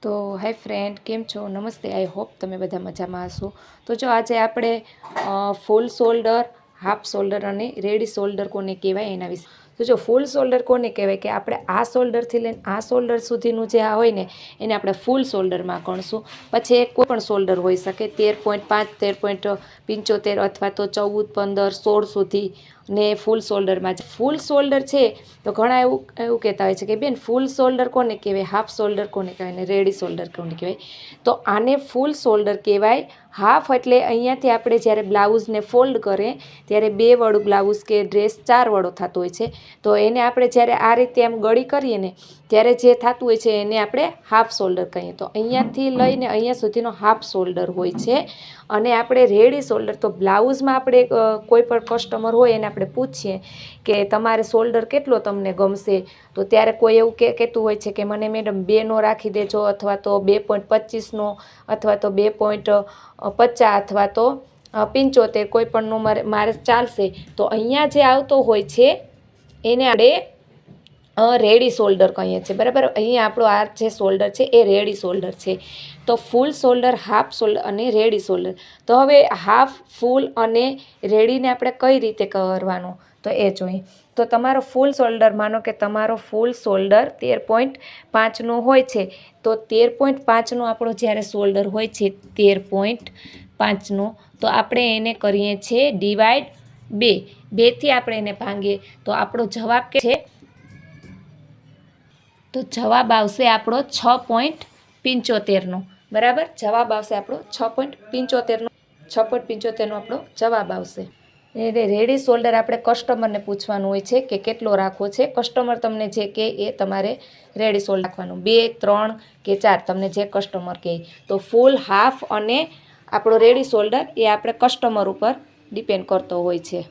તો હાય ફ્રેન્ડ, કેમ છો? નમસ્તે. આઈ હોપ તમે બધા મજામાં હશો. તો જો આજે આપણે ફૂલ શોલ્ડર, હાફ શોલ્ડર અને રેડી શોલ્ડર કોને કહેવાય એના વિશે. તો જો ફૂલ શોલ્ડર કોને કહેવાય કે આપણે આ શોલ્ડરથી લઈને આ શોલ્ડર સુધીનું જે આ હોય ને એને આપણે ફૂલ શોલ્ડરમાં ગણશું. પછી એક કોઈ પણ શોલ્ડર હોઈ શકે 13.5, 13.75 અથવા તો 14, 15, 16 સુધી ને ફૂલ શોલ્ડરમાં. ફૂલ શોલ્ડર છે તો ઘણા એવું કહેતા હોય છે કે બેન ફૂલ શોલ્ડર કોને કહેવાય, હાફ શોલ્ડર કોને કહેવાય ને રેડી શોલ્ડર કોને કહેવાય. તો આને ફૂલ શોલ્ડર કહેવાય. હાફ એટલે અહીંયાથી આપણે જ્યારે બ્લાઉઝને ફોલ્ડ કરીએ ત્યારે 2 વડું બ્લાઉઝ કે ડ્રેસ 4 વડો થતો હોય છે. તો એને આપણે જ્યારે આ રીતે આમ ગળી કરીએ ને ત્યારે જે થતું હોય છે એને આપણે હાફ શોલ્ડર કહીએ. તો અહીંયાથી લઈને અહીંયા સુધીનો હાફ શોલ્ડર હોય છે. અને આપણે રેડી શોલ્ડર તો બ્લાઉઝમાં આપણે કોઈ પણ કસ્ટમર હોય એને આપણે પૂછીએ કે તમારે શોલ્ડર કેટલો તમને ગમશે, તો ત્યારે કોઈ એવું કહેતું હોય છે કે મને મેડમ 2નો રાખી દેજો, અથવા તો 2.25નો, અથવા તો 2.50 અથવા તો 75, કોઈ પણનો મારે ચાલશે. તો અહીંયા જે આવતો હોય છે એને આપણે રેડી શોલ્ડર કહીએ છીએ, બરાબર. અહીંયા આપણો આ જે શોલ્ડર છે એ રેડી શોલ્ડર છે. તો ફૂલ શોલ્ડર, હાફ શોલ્ડર અને રેડી શોલ્ડર. તો હવે હાફ, ફૂલ અને રેડીને આપણે કઈ રીતે કરવાનું તો એ જોઈએ. તો તમારો ફૂલ શોલ્ડર, માનો કે તમારો ફૂલ શોલ્ડર 13.5નો હોય છે, તો 13.5નો આપણો જ્યારે શોલ્ડર હોય છે 13.5નો, તો આપણે એને કરીએ છીએ ડિવાઈડ 2થી આપણે એને ભાંગીએ તો આપણો જવાબ કે છે, તો જવાબ આવશે આપણો 6.75નો, બરાબર. જવાબ આવશે આપણો 6.75નો. 6.75નો આપણો જવાબ આવશે. એટલે રેડી શોલ્ડર આપણે કસ્ટમરને પૂછવાનું હોય છે કે કેટલો રાખવો છે. કસ્ટમર તમને જે કહે એ તમારે રેડી શોલ્ડર રાખવાનું, 2, 3 કે 4 તમને જે કસ્ટમર કહે. તો ફૂલ, હાફ અને આપણો રેડી શોલ્ડર એ આપણે કસ્ટમર ઉપર ડિપેન્ડ કરતો હોય છે.